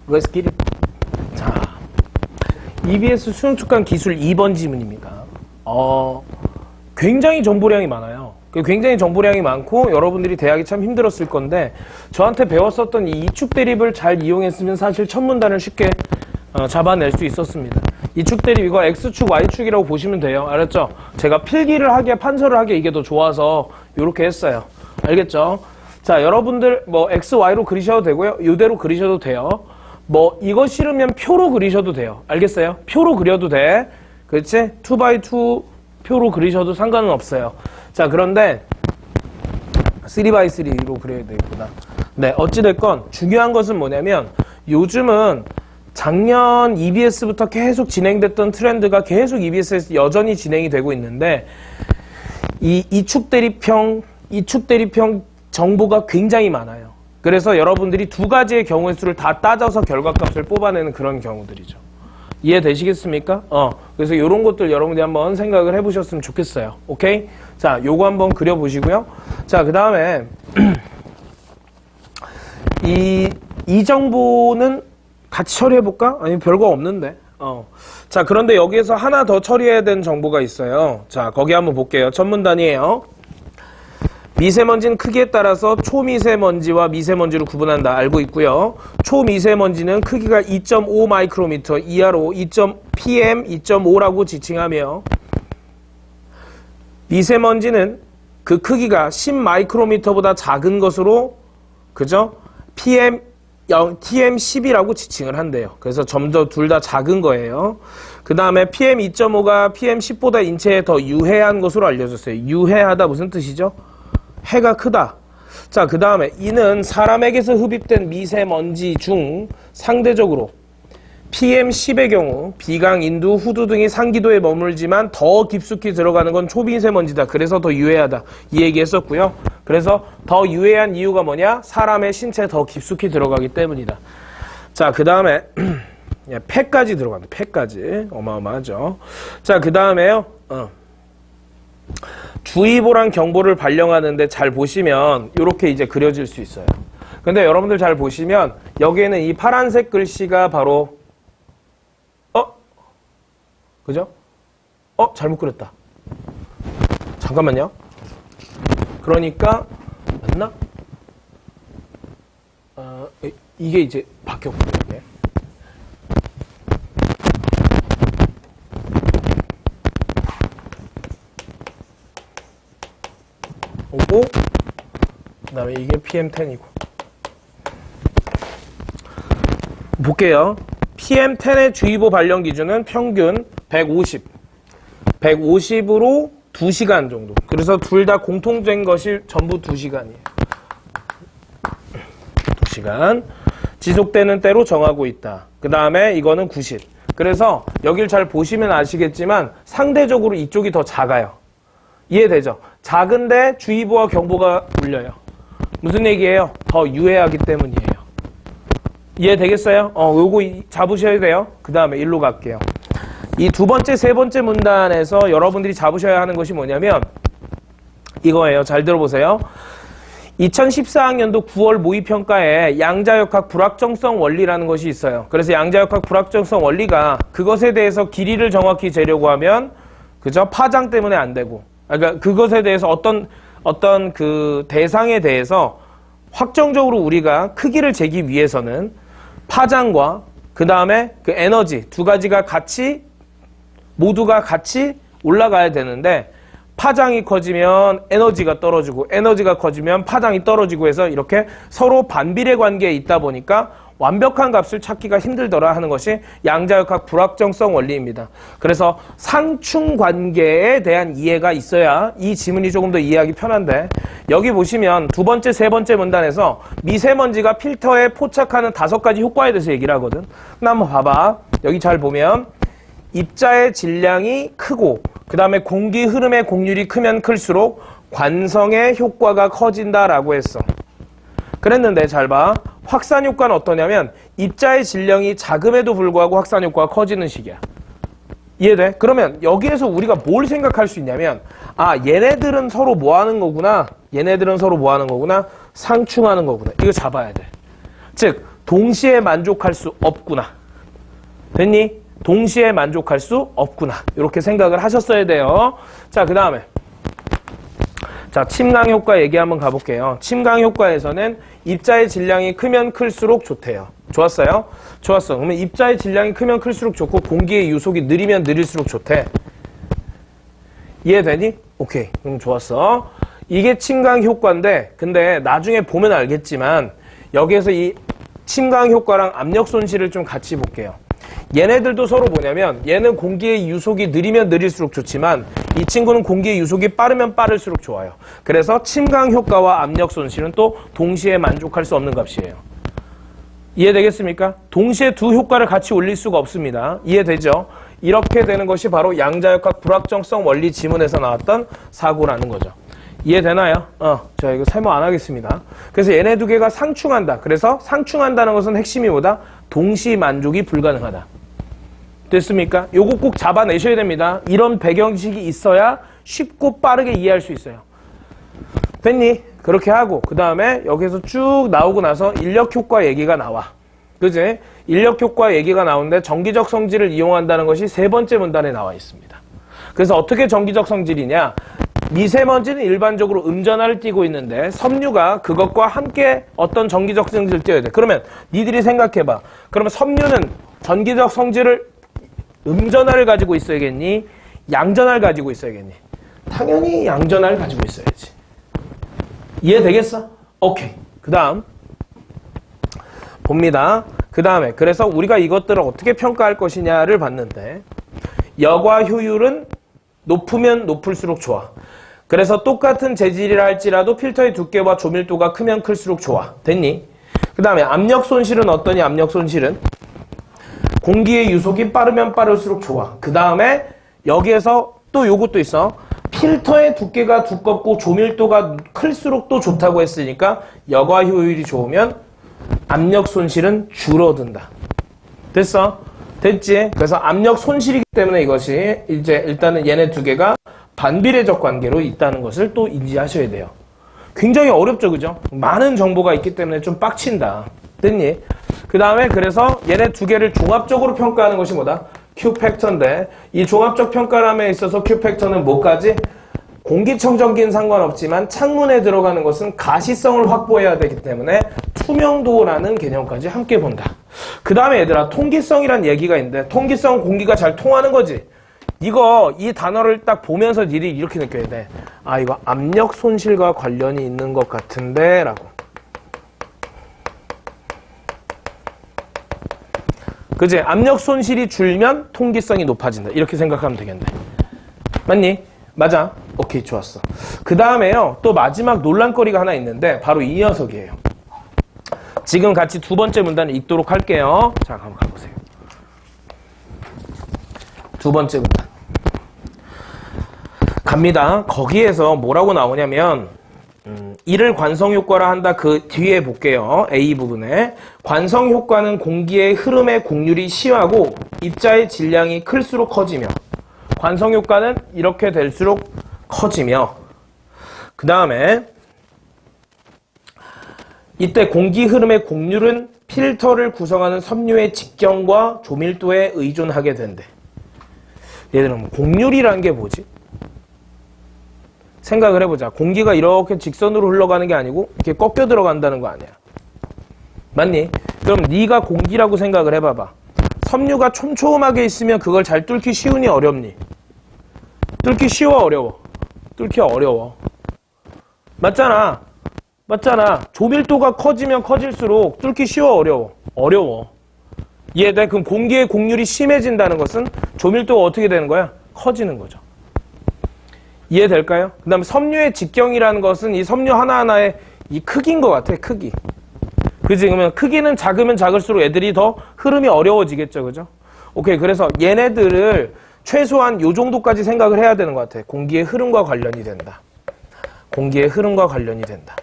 Let's get it. 자, EBS 수능 특강 기술 2번 지문입니다. 굉장히 정보량이 많아요. 굉장히 정보량이 많고 여러분들이 대학이 참 힘들었을 건데 저한테 배웠었던 이 이축 대립을 잘 이용했으면 사실 첫 문단을 쉽게 잡아낼 수 있었습니다. 이축 대립 이거 X축, Y축이라고 보시면 돼요. 알았죠? 제가 필기를 하기에 판서를 하기에 이게 더 좋아서 이렇게 했어요. 알겠죠? 자, 여러분들 뭐 X, Y로 그리셔도 되고요. 이대로 그리셔도 돼요. 뭐 이거 싫으면 표로 그리셔도 돼요. 알겠어요? 표로 그려도 돼. 그렇지? 2x2 표로 그리셔도 상관은 없어요. 자, 그런데 3x3로 그려야 되겠구나. 네, 어찌됐건 중요한 것은 뭐냐면 요즘은 작년 EBS부터 계속 진행됐던 트렌드가 계속 EBS에서 여전히 진행이 되고 있는데 이 이축 대립형 정보가 굉장히 많아요. 그래서 여러분들이 두 가지의 경우의 수를 다 따져서 결과값을 뽑아내는 그런 경우들이죠. 이해되시겠습니까? 그래서 이런 것들 여러분들이 한번 생각을 해보셨으면 좋겠어요. 오케이? 자, 요거 한번 그려보시고요. 자, 그 다음에 이 정보는 같이 처리해볼까? 아니, 별거 없는데. 자, 그런데 여기에서 하나 더 처리해야 되는 정보가 있어요. 자, 거기 한번 볼게요. 첫 문단이에요. 미세먼지는 크기에 따라서 초미세먼지와 미세먼지로 구분한다. 알고 있고요. 초미세먼지는 크기가 2.5 마이크로미터 이하로 PM 2.5라고 지칭하며 미세먼지는 그 크기가 10 마이크로미터보다 작은 것으로 그죠? TM10이라고 지칭을 한대요. 그래서 점점 둘 다 작은 거예요. 그 다음에 PM 2.5가 PM10보다 인체에 더 유해한 것으로 알려졌어요. 유해하다 무슨 뜻이죠? 해가 크다. 자, 그 다음에 이는 사람에게서 흡입된 미세먼지 중 상대적으로 PM10의 경우 비강, 인두, 후두 등이 상기도에 머물지만 더 깊숙이 들어가는 건 초미세먼지다. 그래서 더 유해하다. 이 얘기 했었고요. 그래서 더 유해한 이유가 뭐냐? 사람의 신체에 더 깊숙이 들어가기 때문이다. 자, 그 다음에 폐까지 들어간다. 폐까지. 어마어마하죠. 자, 그 다음에요. 주의보란 경보를 발령하는데 잘 보시면 이렇게 이제 그려질 수 있어요. 근데 여러분들 잘 보시면 여기에는 이 파란색 글씨가 바로 그죠? 잘못 그렸다. 잠깐만요. 그러니까 맞나? 이게 이제 바뀌었군요. 이게. 오고 그 다음에 이게 PM10이고 볼게요. PM10의 주의보 발령 기준은 평균 150으로 2시간 정도. 그래서 둘 다 공통된 것이 전부 2시간이에요. 2시간 지속되는 때로 정하고 있다. 그 다음에 이거는 90. 그래서 여길 잘 보시면 아시겠지만 상대적으로 이쪽이 더 작아요. 이해되죠? 작은데 주의보와 경보가 울려요. 무슨 얘기예요? 더 유해하기 때문이에요. 이해되겠어요? 요거 잡으셔야 돼요. 그 다음에 일로 갈게요. 이 두 번째, 세 번째 문단에서 여러분들이 잡으셔야 하는 것이 뭐냐면 이거예요. 잘 들어보세요. 2014학년도 9월 모의평가에 양자역학 불확정성 원리라는 것이 있어요. 그래서 양자역학 불확정성 원리가 그것에 대해서 길이를 정확히 재려고 하면 그죠? 파장 때문에 안 되고 그러니까 그것에 대해서 어떤 그 대상에 대해서 확정적으로 우리가 크기를 재기 위해서는 파장과 그 다음에 그 에너지 두 가지가 모두가 같이 올라가야 되는데 파장이 커지면 에너지가 떨어지고 에너지가 커지면 파장이 떨어지고 해서 이렇게 서로 반비례 관계에 있다 보니까 완벽한 값을 찾기가 힘들더라 하는 것이 양자역학 불확정성 원리입니다. 그래서 상충 관계에 대한 이해가 있어야 이 지문이 조금 더 이해하기 편한데 여기 보시면 두 번째, 세 번째 문단에서 미세먼지가 필터에 포착하는 5가지 효과에 대해서 얘기를 하거든. 근데 한번 봐봐. 여기 잘 보면 입자의 질량이 크고 그 다음에 공기 흐름의 곡률이 크면 클수록 관성의 효과가 커진다라고 했어. 그랬는데 잘 봐. 확산효과는 어떠냐면 입자의 질량이 작음에도 불구하고 확산효과가 커지는 식이야. 이해돼? 그러면 여기에서 우리가 뭘 생각할 수 있냐면 얘네들은 서로 뭐 하는 거구나. 얘네들은 서로 뭐 하는 거구나. 상충하는 거구나. 이거 잡아야 돼. 즉 동시에 만족할 수 없구나. 됐니? 동시에 만족할 수 없구나. 이렇게 생각을 하셨어야 돼요. 자, 그 다음에 자, 침강 효과 얘기 한번 가볼게요. 침강 효과에서는 입자의 질량이 크면 클수록 좋대요. 좋았어요? 좋았어. 그러면 입자의 질량이 크면 클수록 좋고 공기의 유속이 느리면 느릴수록 좋대. 이해되니? 오케이. 그럼 좋았어. 이게 침강 효과인데 근데 나중에 보면 알겠지만 여기에서 이 침강 효과랑 압력 손실을 좀 같이 볼게요. 얘네들도 서로 뭐냐면 얘는 공기의 유속이 느리면 느릴수록 좋지만 이 친구는 공기의 유속이 빠르면 빠를수록 좋아요. 그래서 침강 효과와 압력 손실은 또 동시에 만족할 수 없는 값이에요. 이해되겠습니까? 동시에 두 효과를 같이 올릴 수가 없습니다. 이해되죠? 이렇게 되는 것이 바로 양자역학 불확정성 원리 지문에서 나왔던 사고라는 거죠. 이해되나요? 자, 이거 설명 안 하겠습니다. 그래서 얘네 두 개가 상충한다. 그래서 상충한다는 것은 핵심이 뭐다? 동시 만족이 불가능하다. 됐습니까? 요거 꼭 잡아내셔야 됩니다. 이런 배경식이 있어야 쉽고 빠르게 이해할 수 있어요. 됐니? 그렇게 하고 그 다음에 여기서 쭉 나오고 나서 인력효과 얘기가 나와. 그지? 인력효과 얘기가 나오는데 정기적 성질을 이용한다는 것이 세 번째 문단에 나와 있습니다. 그래서 어떻게 정기적 성질이냐? 미세먼지는 일반적으로 음전하를 띠고 있는데 섬유가 그것과 함께 어떤 전기적 성질을 띄어야 돼. 그러면 니들이 생각해봐. 그러면 섬유는 전기적 성질을 음전하를 가지고 있어야겠니? 양전하를 가지고 있어야겠니? 당연히 양전하를 가지고 있어야지. 이해되겠어? 오케이. 그 다음 봅니다. 그 다음에 그래서 우리가 이것들을 어떻게 평가할 것이냐를 봤는데 여과 효율은 높으면 높을수록 좋아. 그래서 똑같은 재질이라 할지라도 필터의 두께와 조밀도가 크면 클수록 좋아. 됐니? 그 다음에 압력 손실은 어떠니? 압력 손실은 공기의 유속이 빠르면 빠를수록 좋아. 그 다음에 여기에서 또 요것도 있어. 필터의 두께가 두껍고 조밀도가 클수록 또 좋다고 했으니까 여과 효율이 좋으면 압력 손실은 줄어든다. 됐어? 됐지? 그래서 압력 손실이기 때문에 이것이 이제 일단은 얘네 두 개가 반비례적 관계로 있다는 것을 또 인지하셔야 돼요. 굉장히 어렵죠, 그죠? 많은 정보가 있기 때문에 좀 빡친다. 됐니? 그 다음에 그래서 얘네 두 개를 종합적으로 평가하는 것이 뭐다? Q팩터인데 이 종합적 평가람에 있어서 Q팩터는 뭐까지? 공기청정기는 상관없지만 창문에 들어가는 것은 가시성을 확보해야 되기 때문에 투명도라는 개념까지 함께 본다. 그 다음에 얘들아 통기성이란 얘기가 있는데 통기성은 공기가 잘 통하는 거지. 이 단어를 딱 보면서 니들이 이렇게 느껴야 돼. 아, 이거 압력 손실과 관련이 있는 것 같은데 라고. 그치? 압력 손실이 줄면 통기성이 높아진다. 이렇게 생각하면 되겠네. 맞니? 맞아. 오케이, 좋았어. 그 다음에요. 또 마지막 논란거리가 하나 있는데 바로 이 녀석이에요. 지금 같이 두 번째 문단을 읽도록 할게요. 자, 한번 가보세요. 두 번째 문단. 갑니다. 거기에서 뭐라고 나오냐면 이를 관성효과라 한다. 그 뒤에 볼게요. A 부분에. 관성효과는 공기의 흐름의 곡률이 심하고 입자의 질량이 클수록 커지며 관성효과는 이렇게 될수록 커지며 그 다음에 이때 공기 흐름의 곡률은 필터를 구성하는 섬유의 직경과 조밀도에 의존하게 된대. 얘들은 곡률이라는 게 뭐지? 생각을 해보자. 공기가 이렇게 직선으로 흘러가는 게 아니고 이렇게 꺾여 들어간다는 거 아니야. 맞니? 그럼 네가 공기라고 생각을 해봐봐. 섬유가 촘촘하게 있으면 그걸 잘 뚫기 쉬우니 어렵니? 뚫기 쉬워 어려워? 뚫기 어려워. 맞잖아. 맞잖아. 조밀도가 커지면 커질수록 뚫기 쉬워 어려워? 어려워. 이해돼? 그럼 공기의 곡률이 심해진다는 것은 조밀도가 어떻게 되는 거야? 커지는 거죠. 이해될까요? 그 다음에 섬유의 직경이라는 것은 이 섬유 하나하나의 이 크기인 것 같아. 크기. 그치? 그러면 크기는 작으면 작을수록 애들이 더 흐름이 어려워지겠죠. 그죠? 오케이. 그래서 얘네들을 최소한 요 정도까지 생각을 해야 되는 것 같아. 공기의 흐름과 관련이 된다. 공기의 흐름과 관련이 된다.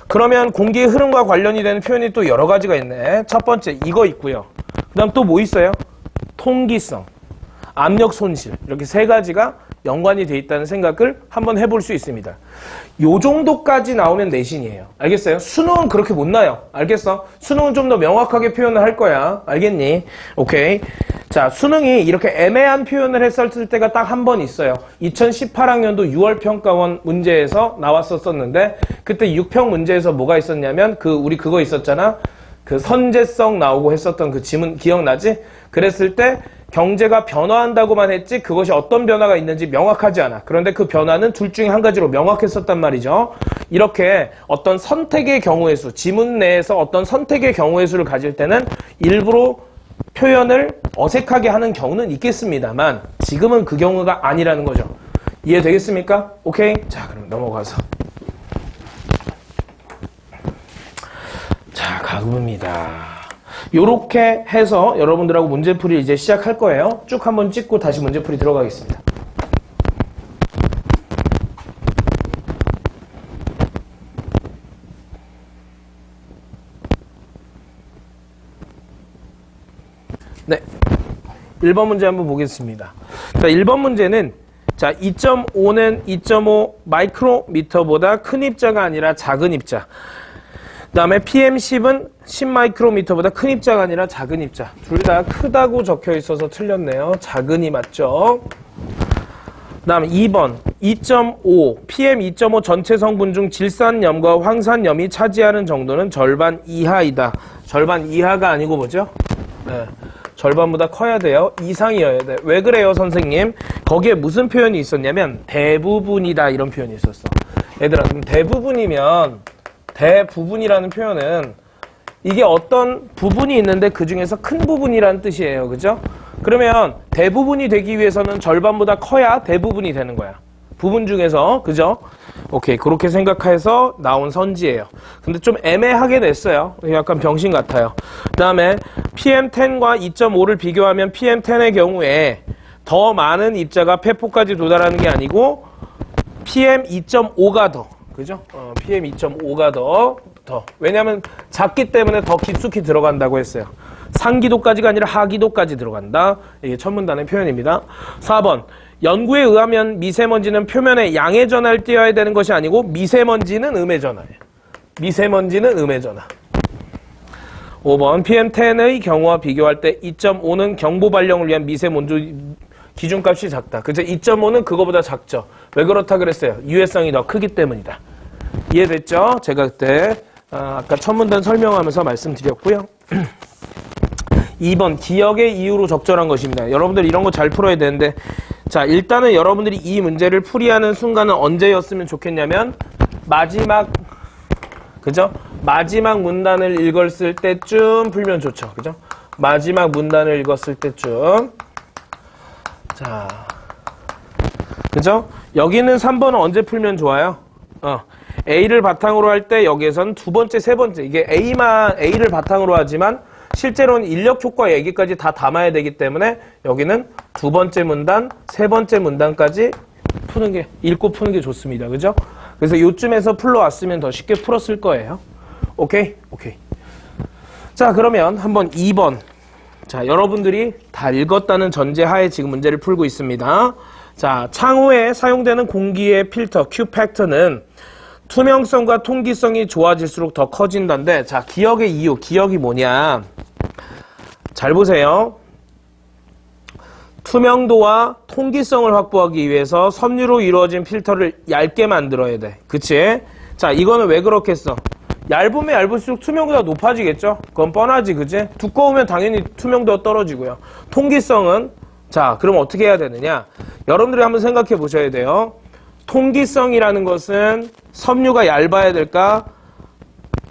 그러면 공기의 흐름과 관련이 되는 표현이 또 여러 가지가 있네. 첫 번째 이거 있고요. 그 다음 또 뭐 있어요? 통기성, 압력 손실. 이렇게 세 가지가 연관이 돼 있다는 생각을 한번 해볼 수 있습니다. 요 정도까지 나오면 내신이에요. 알겠어요? 수능은 그렇게 못 나요. 알겠어? 수능은 좀 더 명확하게 표현을 할 거야. 알겠니? 오케이. 자, 수능이 이렇게 애매한 표현을 했었을 때가 딱 한 번 있어요. 2018학년도 6월 평가원 문제에서 나왔었는데 그때 6평 문제에서 뭐가 있었냐면 우리 그거 있었잖아. 그 선제성 나오고 했었던 그 지문 기억나지? 그랬을 때 경제가 변화한다고만 했지 그것이 어떤 변화가 있는지 명확하지 않아. 그런데 그 변화는 둘 중에 한 가지로 명확했었단 말이죠. 이렇게 어떤 선택의 경우의 수, 지문 내에서 어떤 선택의 경우의 수를 가질 때는 일부러 표현을 어색하게 하는 경우는 있겠습니다만 지금은 그 경우가 아니라는 거죠. 이해되겠습니까? 오케이? 자, 그럼 넘어가서. 자, 가봅니다. 요렇게 해서 여러분들하고 문제풀이 이제 시작할 거예요. 쭉 한번 찍고 다시 문제풀이 들어가겠습니다. 네. 1번 문제 한번 보겠습니다. 자, 1번 문제는 자, 2.5는 2.5 마이크로미터보다 큰 입자가 아니라 작은 입자. 그 다음에 PM10은 10 마이크로미터보다 큰 입자가 아니라 작은 입자. 둘 다 크다고 적혀 있어서 틀렸네요. 작은이 맞죠? 그 다음 2번 2.5 PM2.5 전체 성분 중 질산염과 황산염이 차지하는 정도는 절반 이하이다. 절반 이하가 아니고 뭐죠? 네. 절반보다 커야 돼요. 이상이어야 돼. 왜 그래요, 선생님? 거기에 무슨 표현이 있었냐면 대부분이다 이런 표현이 있었어. 얘들아, 그럼 대부분이라는 표현은 이게 어떤 부분이 있는데 그 중에서 큰 부분이라는 뜻이에요. 그죠? 그러면 대부분이 되기 위해서는 절반보다 커야 대부분이 되는 거야. 부분 중에서. 그죠? 오케이. 그렇게 생각해서 나온 선지예요. 근데 좀 애매하게 냈어요. 약간 병신 같아요. 그 다음에 PM10과 2.5를 비교하면 PM10의 경우에 더 많은 입자가 폐포까지 도달하는 게 아니고 PM2.5가 더. 그죠? PM2.5가 더. 왜냐면 작기 때문에 더 깊숙이 들어간다고 했어요. 상기도까지가 아니라 하기도까지 들어간다. 이게 천문단의 표현입니다. 4번. 연구에 의하면 미세먼지는 표면에 양의 전하를 띄어야 되는 것이 아니고 미세먼지는 음의 전하예요. 미세먼지는 음의 전하. 5번. PM10의 경우와 비교할 때 2.5는 경보 발령을 위한 미세먼지 기준값이 작다. 그죠? 2.5는 그거보다 작죠. 왜 그렇다 그랬어요? 유해성이 더 크기 때문이다. 이해됐죠? 제가 그때 아까 천문단 설명하면서 말씀드렸고요. 2번 기억의 이유로 적절한 것입니다. 여러분들 이런 거 잘 풀어야 되는데 자, 일단은 여러분들이 이 문제를 풀이하는 순간은 언제였으면 좋겠냐면 그죠? 마지막 문단을 읽었을 때쯤 풀면 좋죠. 그죠? 마지막 문단을 읽었을 때쯤. 자, 그죠? 여기는 3번은 언제 풀면 좋아요? A를 바탕으로 할 때 여기에선 두 번째, 세 번째. 이게 A를 바탕으로 하지만 실제로는 인력 효과 얘기까지 다 담아야 되기 때문에 여기는 두 번째 문단, 세 번째 문단까지 읽고 푸는 게 좋습니다. 그죠? 그래서 요쯤에서 풀러왔으면 더 쉽게 풀었을 거예요. 오케이? 오케이. 자, 그러면 한번 2번. 자, 여러분들이 다 읽었다는 전제하에 지금 문제를 풀고 있습니다. 자, 창호에 사용되는 공기의 필터, Q 팩터는 투명성과 통기성이 좋아질수록 더 커진다는데, 자, 기억의 이유, 기억이 뭐냐. 잘 보세요. 투명도와 통기성을 확보하기 위해서 섬유로 이루어진 필터를 얇게 만들어야 돼. 그치? 자, 이거는 왜 그렇겠어? 얇으면 얇을수록 투명도가 높아지겠죠? 그건 뻔하지, 그치? 두꺼우면 당연히 투명도가 떨어지고요. 통기성은, 자, 그럼 어떻게 해야 되느냐? 여러분들이 한번 생각해 보셔야 돼요. 통기성이라는 것은 섬유가 얇아야 될까?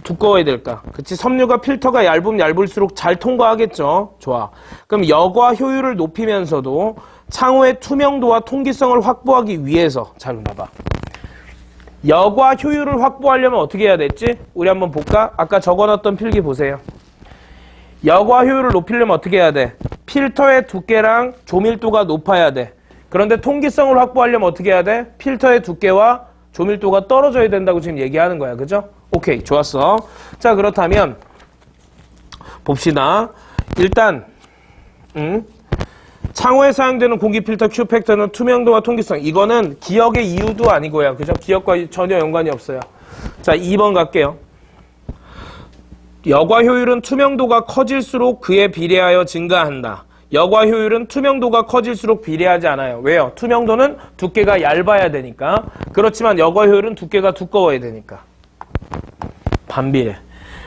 두꺼워야 될까? 그치? 섬유가 필터가 얇으면 얇을수록 잘 통과하겠죠? 좋아. 그럼 여과 효율을 높이면서도 창호의 투명도와 통기성을 확보하기 위해서, 잘 봐봐. 여과 효율을 확보하려면 어떻게 해야 됐지? 우리 한번 볼까? 아까 적어놨던 필기 보세요. 여과 효율을 높이려면 어떻게 해야 돼? 필터의 두께랑 조밀도가 높아야 돼. 그런데 통기성을 확보하려면 어떻게 해야 돼? 필터의 두께와 조밀도가 떨어져야 된다고 지금 얘기하는 거야. 그죠? 오케이. 좋았어. 자, 그렇다면 봅시다. 일단 창호에 사용되는 공기 필터 Q 팩터는 투명도와 통기성. 이거는 기억의 이유도 아니고요. 그죠? 기억과 전혀 연관이 없어요. 자, 2번 갈게요. 여과 효율은 투명도가 커질수록 그에 비례하여 증가한다. 여과 효율은 투명도가 커질수록 비례하지 않아요. 왜요? 투명도는 두께가 얇아야 되니까. 그렇지만 여과 효율은 두께가 두꺼워야 되니까. 반비례.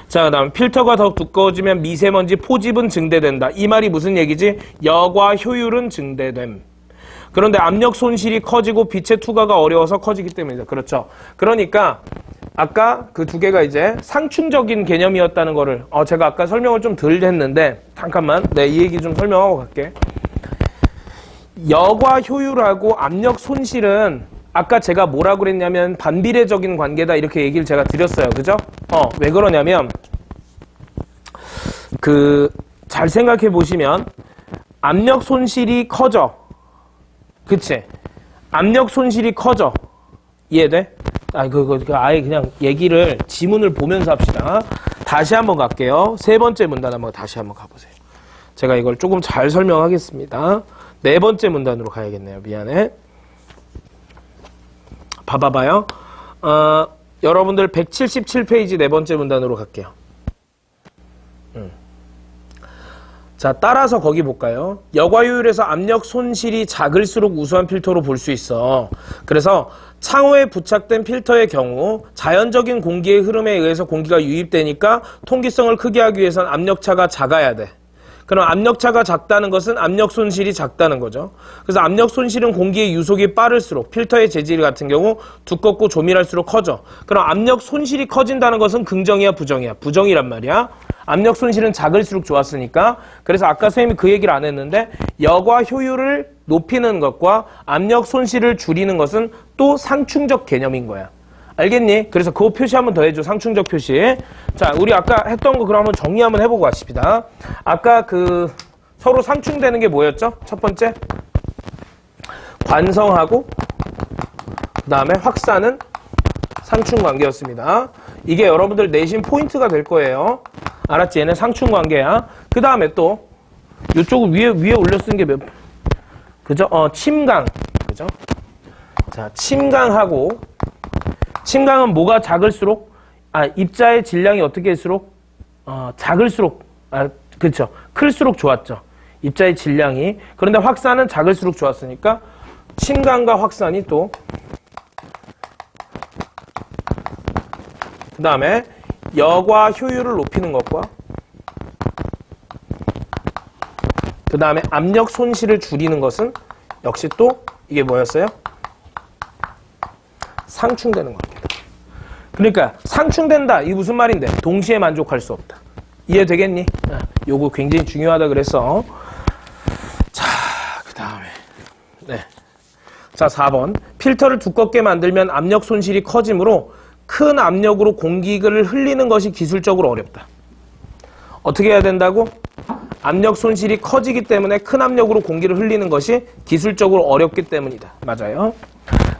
자, 그 다음 필터가 더욱 두꺼워지면 미세먼지 포집은 증대된다. 이 말이 무슨 얘기지? 여과 효율은 증대됨. 그런데 압력 손실이 커지고 빛의 투과가 어려워서 커지기 때문이다. 그렇죠. 그러니까 아까 그 두 개가 이제 상충적인 개념이었다는 거를 제가 아까 설명을 좀 덜 했는데 잠깐만 이 얘기 좀 설명하고 갈게. 여과 효율하고 압력 손실은 아까 제가 뭐라고 그랬냐면 반비례적인 관계다 이렇게 얘기를 제가 드렸어요. 그죠? 왜 그러냐면 잘 생각해 보시면 압력 손실이 커져. 그치? 압력 손실이 커져. 이해돼? 아예 그냥 얘기를 지문을 보면서 합시다. 다시 한번 갈게요. 세 번째 문단 한번 다시 한번 가보세요. 제가 이걸 조금 잘 설명하겠습니다. 네 번째 문단으로 가야겠네요. 미안해. 봐봐요. 여러분들 177페이지 네 번째 문단으로 갈게요. 자, 따라서 거기 볼까요? 여과효율에서 압력 손실이 작을수록 우수한 필터로 볼 수 있어. 그래서 창호에 부착된 필터의 경우 자연적인 공기의 흐름에 의해서 공기가 유입되니까 통기성을 크게 하기 위해선 압력차가 작아야 돼. 그럼 압력차가 작다는 것은 압력 손실이 작다는 거죠. 그래서 압력 손실은 공기의 유속이 빠를수록 필터의 재질 같은 경우 두껍고 조밀할수록 커져. 그럼 압력 손실이 커진다는 것은 긍정이야 부정이야? 부정이란 말이야. 압력 손실은 작을수록 좋았으니까. 그래서 아까 선생님이 그 얘기를 안 했는데 여과 효율을 높이는 것과 압력 손실을 줄이는 것은 또 상충적 개념인 거야. 알겠니? 그래서 그거 표시 한번 더 해줘. 상충적 표시. 자, 우리 아까 했던 거 그럼 한번 정리 한번 해보고 가십시다. 아까 서로 상충되는 게 뭐였죠? 첫 번째 관성하고 그 다음에 확산은 상충관계였습니다. 이게 여러분들 내신 포인트가 될 거예요. 알았지? 얘는 상충관계야. 그 다음에 또 이쪽을 위에 올려 쓴 게 그죠? 침강. 그죠? 자, 침강은 뭐가 작을수록 입자의 질량이 어떻게 할수록 작을수록 그렇죠. 클수록 좋았죠. 입자의 질량이. 그런데 확산은 작을수록 좋았으니까 침강과 확산이 또 그 다음에 여과 효율을 높이는 것과 그 다음에 압력 손실을 줄이는 것은 역시 또 이게 뭐였어요? 상충되는 관계다. 그러니까 상충된다. 이게 무슨 말인데? 동시에 만족할 수 없다. 이해되겠니? 요거 굉장히 중요하다 그랬어. 자, 그 다음에 자, 4번. 필터를 두껍게 만들면 압력 손실이 커지므로 큰 압력으로 공기를 흘리는 것이 기술적으로 어렵다. 어떻게 해야 된다고? 압력 손실이 커지기 때문에 큰 압력으로 공기를 흘리는 것이 기술적으로 어렵기 때문이다. 맞아요.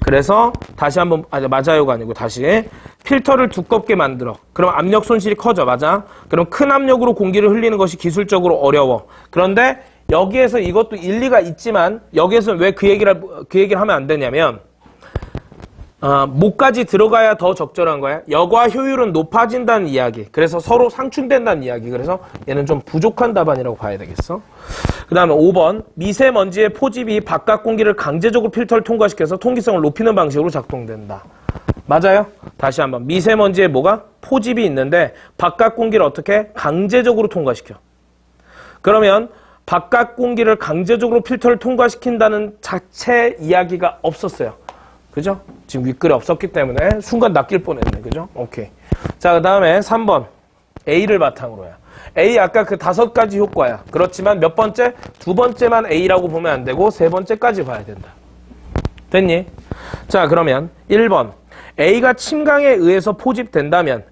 그래서 다시 한번 맞아요가 아니고 다시 필터를 두껍게 만들어. 그럼 압력 손실이 커져. 맞아. 그럼 큰 압력으로 공기를 흘리는 것이 기술적으로 어려워. 그런데 여기에서 이것도 일리가 있지만 여기에서는 왜 그 얘기를 하면 안 되냐면 목까지 들어가야 더 적절한 거야. 여과 효율은 높아진다는 이야기. 그래서 서로 상충된다는 이야기. 그래서 얘는 좀 부족한 답안이라고 봐야 되겠어. 그 다음에 5번. 미세먼지의 포집이 바깥 공기를 강제적으로 필터를 통과시켜서 통기성을 높이는 방식으로 작동된다. 맞아요? 다시 한번. 미세먼지에 뭐가? 포집이 있는데 바깥 공기를 어떻게? 강제적으로 통과시켜. 그러면 바깥 공기를 강제적으로 필터를 통과시킨다는 자체 이야기가 없었어요. 그죠? 지금 윗글에 없었기 때문에 순간 낚일 뻔했네. 그죠? 오케이. 자, 그 다음에 3번. A를 바탕으로야. A 아까 그 5가지 효과야. 그렇지만 몇 번째? 두 번째만 A라고 보면 안 되고 세 번째까지 봐야 된다. 됐니? 자, 그러면 1번. A가 침강에 의해서 포집된다면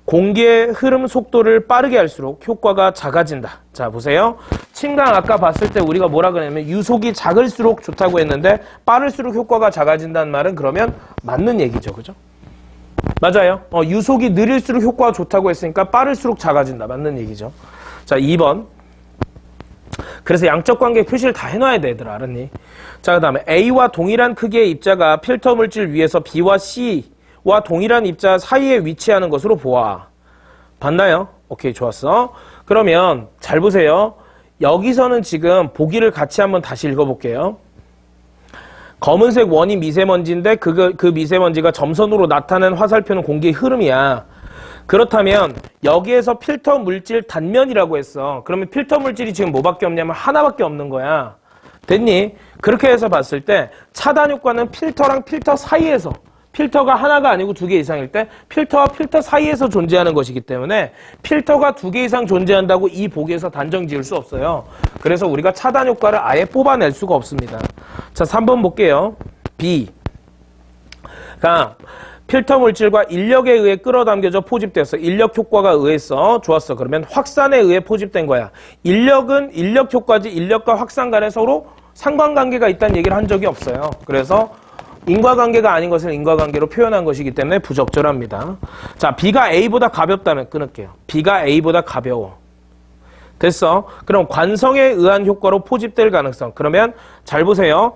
공기의 흐름 속도를 빠르게 할수록 효과가 작아진다. 자, 보세요. 침강 아까 봤을 때 우리가 뭐라 그랬냐면 유속이 작을수록 좋다고 했는데 빠를수록 효과가 작아진다는 말은 그러면 맞는 얘기죠. 그죠? 맞아요. 유속이 느릴수록 효과가 좋다고 했으니까 빠를수록 작아진다. 맞는 얘기죠. 자, 2번. 그래서 양적 관계 표시를 다 해놔야 돼, 얘들아. 알았니? 자, 그 다음에 A와 동일한 크기의 입자가 필터 물질 위에서 B와 C와 동일한 입자 사이에 위치하는 것으로 보아. 봤나요? 오케이, 좋았어. 그러면 잘 보세요. 여기서는 지금 보기를 같이 한번 다시 읽어볼게요. 검은색 원이 미세먼지인데 그 미세먼지가 점선으로 나타낸 화살표는 공기의 흐름이야. 그렇다면 여기에서 필터 물질 단면이라고 했어. 그러면 필터 물질이 지금 뭐밖에 없냐면 하나밖에 없는 거야. 됐니? 그렇게 해서 봤을 때 차단 효과는 필터랑 필터 사이에서, 필터가 하나가 아니고 2개 이상일 때 필터와 필터 사이에서 존재하는 것이기 때문에 필터가 2개 이상 존재한다고 이 보기에서 단정 지을 수 없어요. 그래서 우리가 차단 효과를 아예 뽑아낼 수가 없습니다. 자, 3번 볼게요. B. 가 필터 물질과 인력에 의해 끌어당겨져 포집됐어. 인력 효과가 의했어. 좋았어. 그러면 확산에 의해 포집된 거야. 인력은 인력 효과지 인력과 확산 간에 서로 상관관계가 있다는 얘기를 한 적이 없어요. 그래서 인과관계가 아닌 것을 인과관계로 표현한 것이기 때문에 부적절합니다. 자, B가 A보다 가볍다면 끊을게요. B가 A보다 가벼워. 됐어. 그럼 관성에 의한 효과로 포집될 가능성. 그러면 잘 보세요.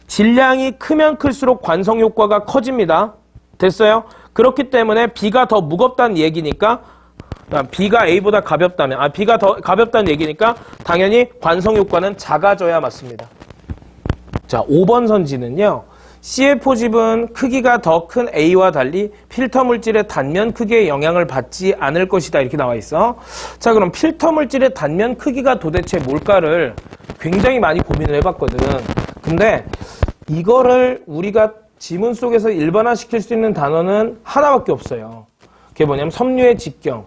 질량이 크면 클수록 관성 효과가 커집니다. 됐어요? 그렇기 때문에 B가 더 무겁다는 얘기니까, B가 A보다 가볍다면, B가 더 가볍다는 얘기니까 당연히 관성 효과는 작아져야 맞습니다. 자, 5번 선지는요. C의 포집은 크기가 더 큰 A와 달리 필터 물질의 단면 크기에 영향을 받지 않을 것이다. 이렇게 나와 있어. 자, 그럼 필터 물질의 단면 크기가 도대체 뭘까를 굉장히 많이 고민을 해봤거든. 근데 이거를 우리가 지문 속에서 일반화시킬 수 있는 단어는 하나밖에 없어요. 그게 뭐냐면 섬유의 직경.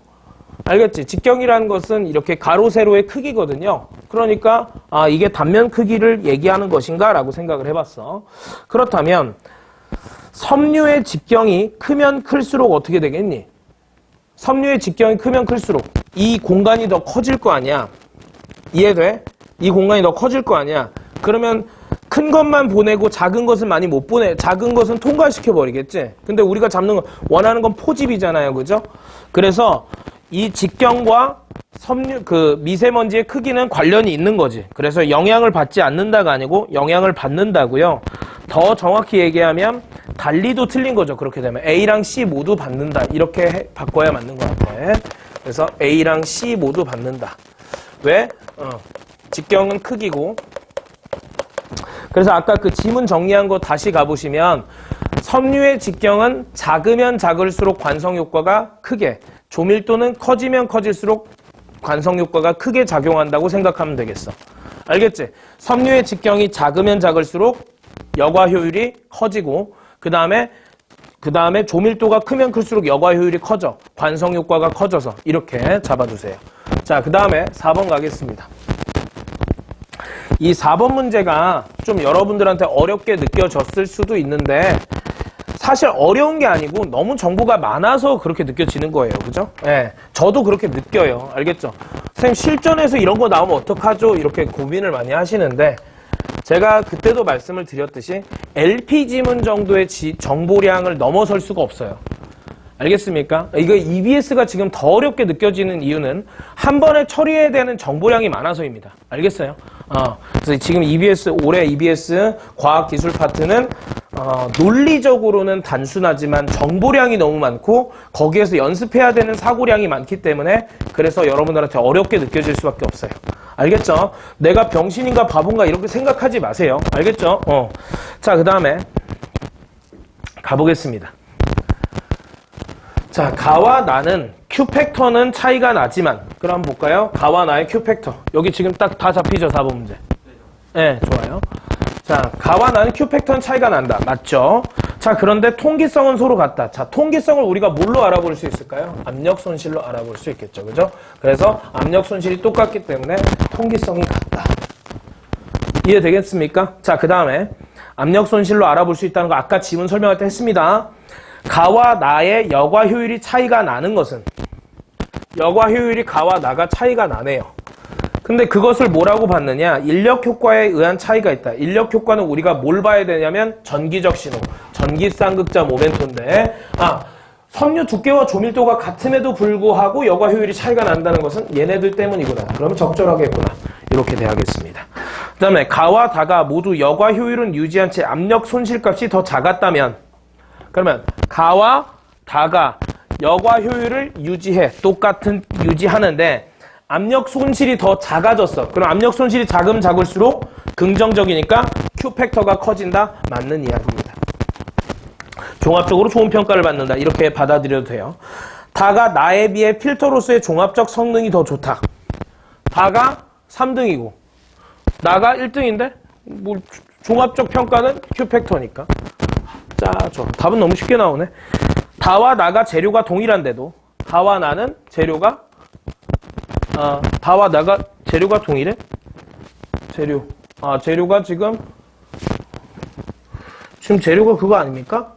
알겠지? 직경이라는 것은 이렇게 가로 세로의 크기거든요. 그러니까 이게 단면 크기를 얘기하는 것인가 라고 생각을 해봤어. 그렇다면 섬유의 직경이 크면 클수록 어떻게 되겠니? 섬유의 직경이 크면 클수록 이 공간이 더 커질 거 아니야. 이해돼? 이 공간이 더 커질 거 아니야. 그러면 큰 것만 보내고 작은 것은 많이 못 보내. 작은 것은 통과시켜 버리겠지. 근데 우리가 잡는 건 원하는 건 포집이잖아요. 그죠? 그래서 이 직경과 섬유 미세먼지의 크기는 관련이 있는 거지. 그래서 영향을 받지 않는다가 아니고 영향을 받는다고요. 더 정확히 얘기하면 달리도 틀린 거죠. 그렇게 되면 A랑 C 모두 받는다. 이렇게 바꿔야 맞는 것 같아. 그래서 A랑 C 모두 받는다. 왜? 직경은 크기고. 그래서 아까 그 지문 정리한 거 다시 가보시면 섬유의 직경은 작으면 작을수록 관성 효과가 크게, 조밀도는 커지면 커질수록 관성 효과가 크게 작용한다고 생각하면 되겠어. 알겠지? 섬유의 직경이 작으면 작을수록 여과 효율이 커지고 그 다음에 조밀도가 크면 클수록 여과 효율이 커져. 관성 효과가 커져서 이렇게 잡아주세요. 자, 그 다음에 4번 가겠습니다. 이 4번 문제가 좀 여러분들한테 어렵게 느껴졌을 수도 있는데 사실 어려운 게 아니고 너무 정보가 많아서 그렇게 느껴지는 거예요. 그죠? 예. 저도 그렇게 느껴요. 알겠죠? 선생님 실전에서 이런 거 나오면 어떡하죠? 이렇게 고민을 많이 하시는데 제가 그때도 말씀을 드렸듯이 LP지문 정도의 정보량을 넘어설 수가 없어요. 알겠습니까? 이거 EBS가 지금 더 어렵게 느껴지는 이유는 한 번에 처리해야 되는 정보량이 많아서입니다. 알겠어요? 그래서 지금 올해 EBS 과학기술 파트는 논리적으로는 단순하지만 정보량이 너무 많고 거기에서 연습해야 되는 사고량이 많기 때문에 그래서 여러분들한테 어렵게 느껴질 수밖에 없어요. 알겠죠? 내가 병신인가 바본가 이렇게 생각하지 마세요. 알겠죠? 자, 그 다음에 가보겠습니다. 자, 가와 나는 Q팩터는 차이가 나지만 그럼 한번 볼까요? 가와 나의 Q팩터. 여기 지금 딱 다 잡히죠? 4번 문제. 네, 좋아요. 자, 가와 나는 Q팩터는 차이가 난다. 맞죠? 자, 그런데 통기성은 서로 같다. 자, 통기성을 우리가 뭘로 알아볼 수 있을까요? 압력 손실로 알아볼 수 있겠죠. 그죠? 그래서 압력 손실이 똑같기 때문에 통기성이 같다. 이해되겠습니까? 자, 그 다음에 압력 손실로 알아볼 수 있다는 거 아까 지문 설명할 때 했습니다. 가와 나의 여과 효율이 차이가 나는 것은 여과 효율이 가와 나가 차이가 나네요. 근데 그것을 뭐라고 봤느냐? 인력 효과에 의한 차이가 있다. 인력 효과는 우리가 뭘 봐야 되냐면 전기적 신호, 전기쌍극자 모멘토인데 섬유 두께와 조밀도가 같음에도 불구하고 여과 효율이 차이가 난다는 것은 얘네들 때문이구나. 그러면 적절하겠구나. 이렇게 돼야겠습니다. 그 다음에 가와 다가 모두 여과 효율은 유지한 채 압력 손실값이 더 작았다면, 그러면 가와 다가 여과 효율을 유지하는데 압력 손실이 더 작아졌어. 그럼 압력 손실이 작으면 작을수록 긍정적이니까 Q 팩터가 커진다. 맞는 이야기입니다. 종합적으로 좋은 평가를 받는다. 이렇게 받아들여도 돼요. 다가 나에 비해 필터로서의 종합적 성능이 더 좋다. 다가 3등이고 나가 1등인데 뭐 종합적 평가는 Q 팩터니까. 짜죠. 답은 너무 쉽게 나오네. 다와 나가 재료가 동일한데도 다와 나는 재료가 다와 나가 재료가 동일해? 재료가 지금 재료가 그거 아닙니까?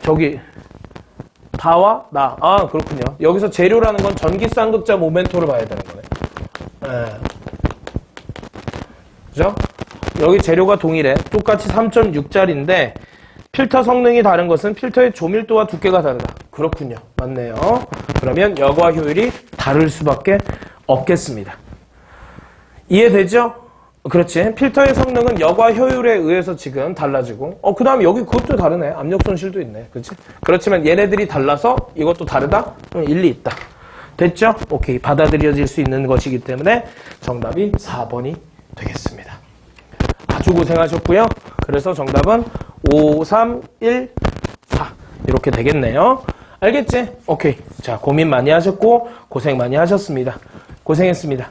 저기 다와 나. 그렇군요. 여기서 재료라는 건 전기쌍극자 모멘토를 봐야 되는 거네. 그죠? 여기 재료가 동일해. 똑같이 3.6짜리인데 필터 성능이 다른 것은 필터의 조밀도와 두께가 다르다. 그렇군요. 맞네요. 그러면 여과 효율이 다를 수밖에 없겠습니다. 이해되죠? 그렇지. 필터의 성능은 여과 효율에 의해서 지금 달라지고 그 다음에 여기 그것도 다르네. 압력 손실도 있네. 그렇지? 그렇지만 얘네들이 달라서 이것도 다르다? 일리 있다. 됐죠? 오케이. 받아들여질 수 있는 것이기 때문에 정답이 4번이 되겠습니다. 아주 고생하셨고요. 그래서 정답은 5, 3, 1, 4 이렇게 되겠네요. 알겠지? 오케이. 자, 고민 많이 하셨고 고생 많이 하셨습니다. 고생했습니다.